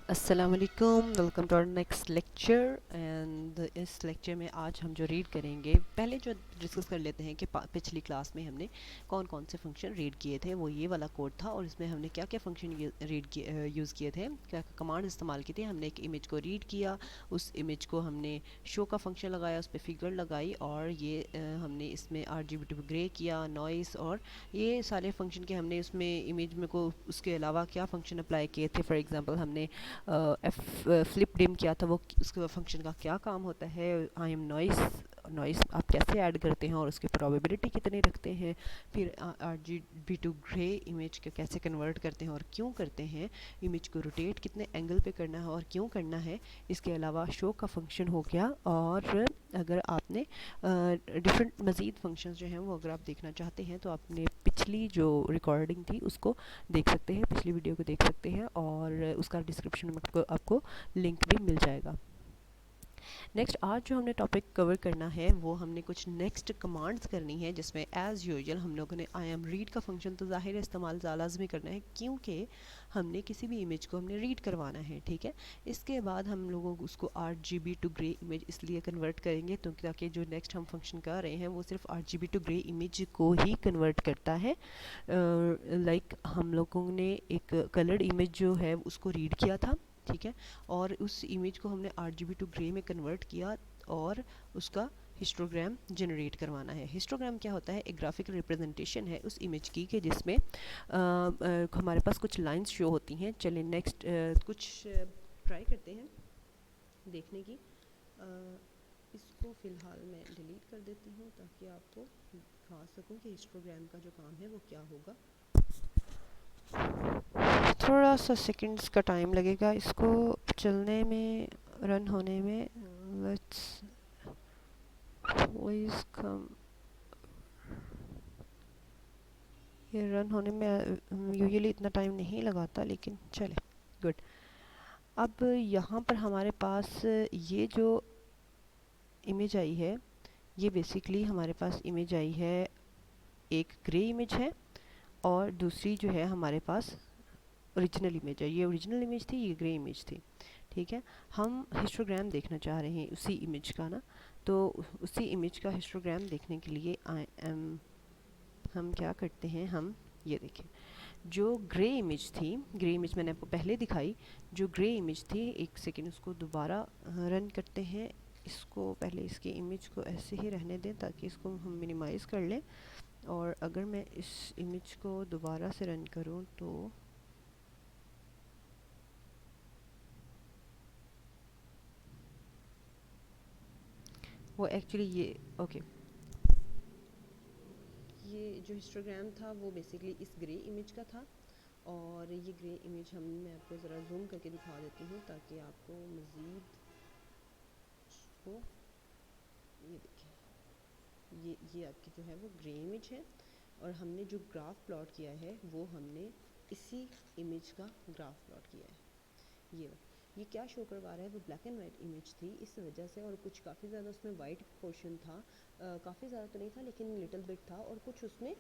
अस्सलाम वालेकुम, welcome to our next lecture. And इस लेक्चर में आज हम जो रीड करेंगे, पहले जो डिस्कस कर लेते हैं कि पिछली क्लास में हमने कौन कौन से फंक्शन रीड किए थे। वो ये वाला कोड था और इसमें हमने क्या क्या फंक्शन यूज़ किए थे, क्या कमांड इस्तेमाल की थी। हमने एक इमेज को रीड किया, उस इमेज को हमने शो का फंक्शन लगाया, उस पर फिगर लगाई और ये हमने इसमें RGB टू ग्रे किया, नॉइस और ये सारे फंक्शन के हमने उसमें इमेज में को उसके अलावा क्या फंक्शन अप्लाई किए थे। फॉर एग्जांपल हमने फ्लिप डिम किया था, वो उसके फंक्शन का क्या काम होता है। आई एम नॉइस, नॉइस आप कैसे ऐड करते हैं और उसकी प्रोबेबिलिटी कितनी रखते हैं। फिर RGB टू ग्रे इमेज को कैसे कन्वर्ट करते हैं और क्यों करते हैं। इमेज को रोटेट कितने एंगल पे करना है और क्यों करना है। इसके अलावा शो का फंक्शन हो गया। और अगर आपने डिफरेंट मज़ीद फंक्शंस जो हैं वो अगर आप देखना चाहते हैं तो आपने पिछली जो रिकॉर्डिंग थी उसको देख सकते हैं, पिछली वीडियो को देख सकते हैं और उसका डिस्क्रिप्शन में आपको लिंक भी मिल जाएगा। नेक्स्ट आज जो हमने टॉपिक कवर करना है वो हमने कुछ नेक्स्ट कमांड्स करनी है, जिसमें एज़ यूजुअल हम लोगों ने आई एम रीड का फंक्शन तो ज़ाहिर इस्तेमाल लाजमी करना है, क्योंकि हमने किसी भी इमेज को हमने रीड करवाना है। ठीक है, इसके बाद हम लोगों को उसको RGB टू ग्रे इमेज इसलिए कन्वर्ट करेंगे तो ताकि जो नेक्स्ट हम फंक्शन कर रहे हैं वो सिर्फ RGB टू ग्रे इमेज को ही कन्वर्ट करता है। लाइक हम लोगों ने एक कलर्ड इमेज जो है उसको रीड किया था, ठीक है, और उस इमेज को हमने RGB टू ग्रे में कन्वर्ट किया और उसका हिस्टोग्राम जनरेट करवाना है। हिस्टोग्राम क्या होता है? एक ग्राफिकल रिप्रेजेंटेशन है उस इमेज की कि जिसमें हमारे पास कुछ लाइंस शो होती हैं। चलिए नेक्स्ट कुछ ट्राई करते हैं देखने की। इसको फ़िलहाल मैं डिलीट कर देती हूँ ताकि आपको दिखा सकूँ कि हिस्टोग्राम का जो काम है वो क्या होगा। थोड़ा सा सेकंड्स का टाइम लगेगा इसको चलने में, रन होने में। Let's please come. ये रन होने में यूजुअली इतना टाइम नहीं लगाता, लेकिन चले गुड। अब यहाँ पर हमारे पास ये जो इमेज आई है, ये बेसिकली हमारे पास इमेज आई है, एक ग्रे इमेज है और दूसरी जो है हमारे पास ओरिजिनल इमेज है। ये ओरिजिनल इमेज थी, ये ग्रे इमेज थी। ठीक है, हम हिस्टोग्राम देखना चाह रहे हैं उसी इमेज का ना, तो उसी इमेज का हिस्टोग्राम देखने के लिए हम क्या करते हैं, हम ये देखें जो ग्रे इमेज थी, ग्रे इमेज मैंने आपको पहले दिखाई, जो ग्रे इमेज थी, एक सेकेंड उसको दोबारा रन करते हैं। इसको पहले इसकी इमेज को ऐसे ही रहने दें ताकि इसको हम मिनिमाइज़ कर लें। और अगर मैं इस इमेज को दोबारा से रन करूं तो वो एक्चुअली ये ओके, ये जो हिस्टोग्राम था वो बेसिकली इस ग्रे इमेज का था। और ये ग्रे इमेज मैं आपको ज़रा जूम करके दिखा देती हूँ ताकि आपको मज़ीद हो। ये देखिए, ये आपकी जो है वो ग्रे इमेज है और हमने जो ग्राफ प्लॉट किया है वो हमने इसी इमेज का ग्राफ प्लॉट किया है। ये क्या शो करवा रहा है, वो ब्लैक एंड वाइट इमेज थी इस वजह से, और कुछ काफ़ी ज़्यादा उसमें वाइट पोर्शन था। काफ़ी ज़्यादा तो नहीं था लेकिन लिटिल बिट था। और कुछ उसमें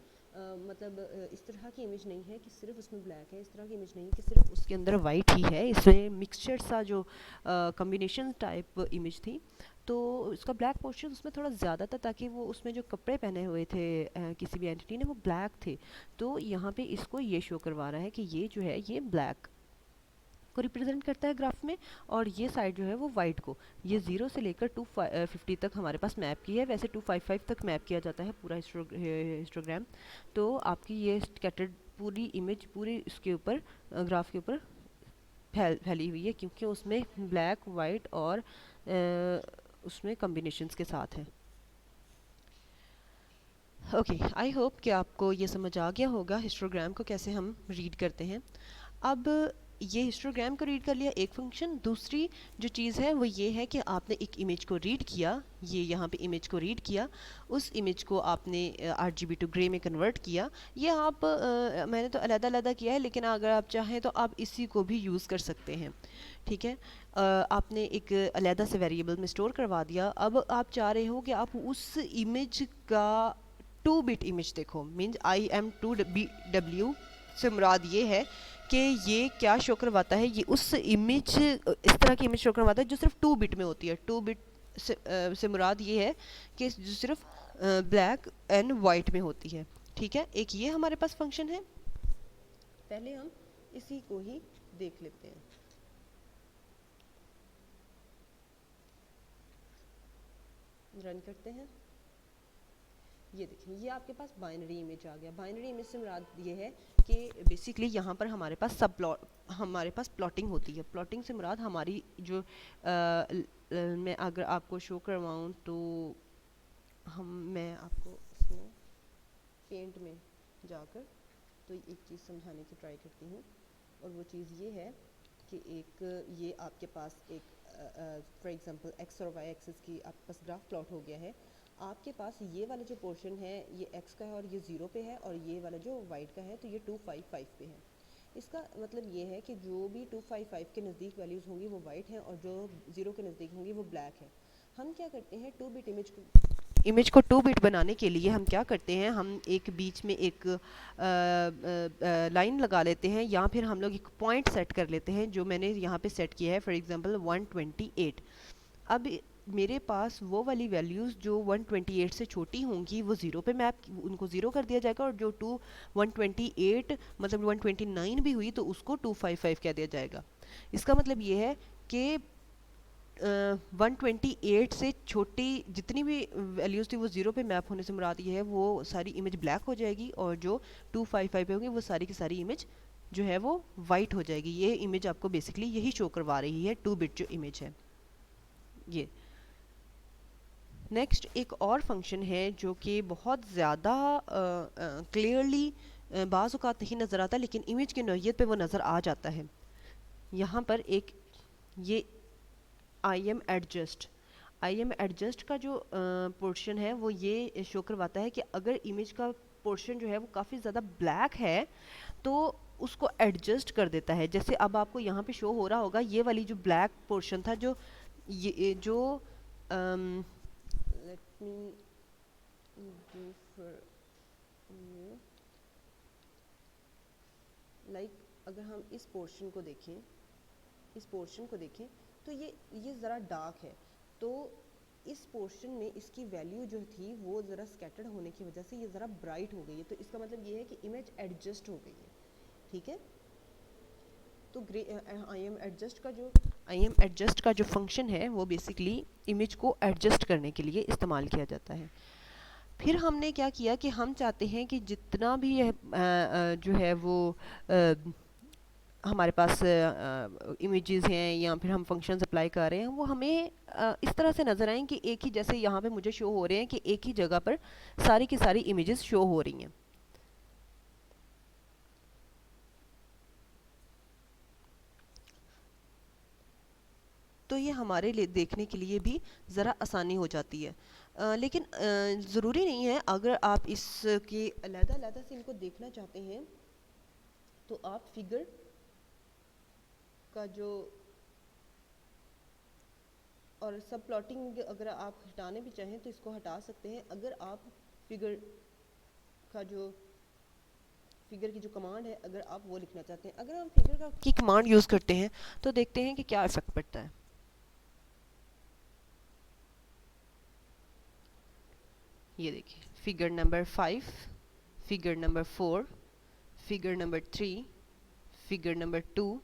मतलब इस तरह की इमेज नहीं है कि सिर्फ उसमें ब्लैक है, इस तरह की इमेज नहीं है कि सिर्फ उसके अंदर वाइट ही है। इसमें मिक्सचर सा जो कम्बिनेशन टाइप इमेज थी, तो उसका ब्लैक पोर्शन उसमें थोड़ा ज़्यादा था ताकि वो उसमें जो कपड़े पहने हुए थे किसी भी एंटिटी ने वो ब्लैक थे। तो यहाँ पे इसको ये शो करवा रहा है कि ये जो है ये ब्लैक को रिप्रेजेंट करता है ग्राफ में, और ये साइड जो है वो वाइट को। ये 0 से लेकर 250 तक हमारे पास मैप की है। वैसे 255 तक मैप किया जाता है पूरा हिस्टोग्राम। तो आपकी ये स्कैटर्ड पूरी इमेज पूरी इसके ऊपर ग्राफ के ऊपर फैली हुई है, क्योंकि उसमें ब्लैक वाइट और उसमें कम्बिनेशंस के साथ है। ओके, आई होप कि आपको ये समझ आ गया होगा हिस्टोग्राम को कैसे हम रीड करते हैं। अब ये हिस्टोग्राम को रीड कर लिया एक फंक्शन। दूसरी जो चीज़ है वो ये है कि आपने एक इमेज को रीड किया, ये यहाँ पे इमेज को रीड किया, उस इमेज को आपने RGB टू ग्रे में कन्वर्ट किया। ये आप मैंने तो अलग-अलग किया है, लेकिन अगर आप चाहें तो आप इसी को भी यूज़ कर सकते हैं। ठीक है, आपने एक अलग से वेरिएबल में स्टोर करवा दिया। अब आप चाह रहे हो कि आप उस इमेज का 2 बिट इमेज देखो, मीन्स IM2W से मुराद ये है कि ये क्या शो करवाता है, ये उस इमेज, इस तरह की इमेज शो करवाता है जो सिर्फ 2 बिट में होती है। 2 बिट से मुराद ये है कि जो सिर्फ ब्लैक एंड वाइट में होती है। ठीक है, एक ये हमारे पास फंक्शन है। पहले हम इसी को ही देख लेते हैं। रन करते हैं। ये देखिए, ये आपके पास बाइनरी इमेज आ गया। बाइनरी इमेज से मुराद ये है कि बेसिकली यहाँ पर हमारे पास सब प्लॉट, हमारे पास प्लॉटिंग होती है। प्लॉटिंग से मुराद हमारी जो मैं अगर आपको शो करवाऊँ तो मैं आपको इसमें पेंट में जाकर तो एक चीज़ समझाने की ट्राई करती हूँ, और वो चीज़ ये है कि एक ये आपके पास एक फॉर एग्जांपल एक्स और वाई एक्सिस की आपके पास ग्राफ प्लॉट हो गया है। आपके पास ये वाला जो पोर्शन है ये एक्स का है और ये 0 पे है, और ये वाला जो वाइट का है तो ये 255 पे है। इसका मतलब ये है कि जो भी 255 के नज़दीक वैल्यूज़ होंगी वो वाइट हैं, और जो 0 के नज़दीक होंगी वो ब्लैक है। हम क्या करते हैं, 2 बिट इमेज को 2 बिट बनाने के लिए हम क्या करते हैं, हम एक बीच में एक लाइन लगा लेते हैं, या फिर हम लोग एक पॉइंट सेट कर लेते हैं जो मैंने यहाँ पे सेट किया है, फॉर एग्जांपल 128। अब मेरे पास वो वाली वैल्यूज़ जो 128 से छोटी होंगी वो 0 पे मैप, उनको 0 कर दिया जाएगा, और जो 128 मतलब 129 भी हुई तो उसको 255 कह दिया जाएगा। इसका मतलब ये है कि 128 से छोटी जितनी भी वैल्यूज़ थी वो 0 पे मैप होने से मुराद ये है वो सारी इमेज ब्लैक हो जाएगी, और जो 255 पे होंगी वो सारी की सारी इमेज जो है वो वाइट हो जाएगी। ये इमेज आपको बेसिकली यही शो करवा रही है 2 बिट जो इमेज है ये। नेक्स्ट एक और फंक्शन है जो कि बहुत ज़्यादा क्लियरली बाज़ औक़ात नहीं नज़र आता, लेकिन इमेज की नौइयत पे वो नज़र आ जाता है। यहाँ पर एक ये आई एम एडजस्ट का जो पोर्शन है वो ये शो करवाता है कि अगर इमेज का पोर्शन जो है वो काफ़ी ज़्यादा ब्लैक है तो उसको एडजस्ट कर देता है। जैसे अब आपको यहाँ पे शो हो रहा होगा ये वाली जो ब्लैक पोर्शन था, जो ये जो let me do for you, like अगर हम इस पोर्शन को देखें, तो ये ज़रा डार्क है, तो इस पोर्शन में इसकी वैल्यू जो थी वो ज़रा स्कैटर्ड होने की वजह से ये ज़रा ब्राइट हो गई है। तो इसका मतलब ये है कि इमेज एडजस्ट हो गई है। ठीक है, तो आई एम एडजस्ट का जो फंक्शन है वो बेसिकली इमेज को एडजस्ट करने के लिए इस्तेमाल किया जाता है। फिर हमने क्या किया कि हम चाहते हैं कि जितना भी जो है वो हमारे पास इमेजेस हैं या फिर हम फंक्शंस अप्लाई कर रहे हैं वो हमें इस तरह से नज़र आएं कि एक ही, जैसे यहाँ पे मुझे शो हो रहे हैं कि एक ही जगह पर सारी की सारी इमेजेस शो हो रही हैं। तो ये हमारे लिए देखने के लिए भी ज़रा आसानी हो जाती है। लेकिन ज़रूरी नहीं है, अगर आप इसके अलग-अलग से इनको देखना चाहते हैं तो आप फिगर का जो और सब प्लॉटिंग अगर आप हटाने भी चाहें तो इसको हटा सकते हैं। अगर आप फिगर की जो कमांड है अगर आप वो लिखना चाहते हैं, अगर हम फिगर की कमांड यूज़ करते हैं तो देखते हैं कि क्या इफेक्ट पड़ता है। ये देखिए, figure number 5, figure number 4, figure number 3, figure number 2,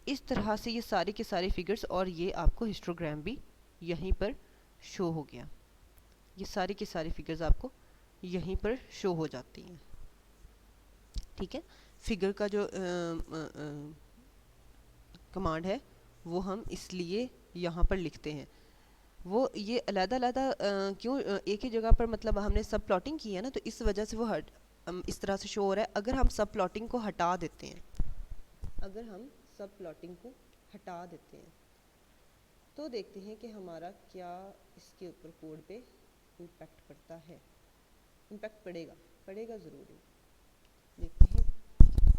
इस तरह से ये सारे के सारे फिगर्स, और ये आपको हिस्टोग्राम भी यहीं पर शो हो गया। ये सारे के सारे फिगर्स आपको यहीं पर शो हो जाती हैं। ठीक है, फिगर का जो कमांड है वो हम इसलिए यहाँ पर लिखते हैं। वो ये अलग-अलग क्यों एक ही जगह पर, मतलब हमने सब प्लॉटिंग की है ना, तो इस वजह से वो इस तरह से शो हो रहा है। अगर हम सब प्लॉटिंग को हटा देते हैं, तो देखते हैं कि हमारा क्या इसके ऊपर कोड पे इम्पैक्ट पड़ता है। इम्पैक्ट पड़ेगा ज़रूर। देखते हैं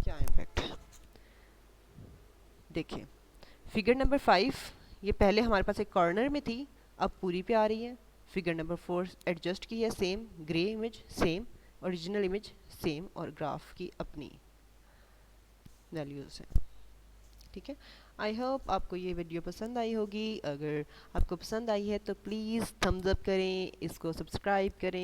क्या इम्पैक्ट है। देखिए, फिगर नंबर 5 ये पहले हमारे पास एक कॉर्नर में थी, अब पूरी पे आ रही है। फिगर नंबर 4 एडजस्ट की है, same grey image, same original image, same, और ग्राफ की अपनी। वैल्यूज़ हैं। ठीक है, आई होप आपको ये वीडियो पसंद आई होगी। अगर आपको पसंद आई है तो प्लीज़ थम्स अप करें, इसको सब्सक्राइब करें।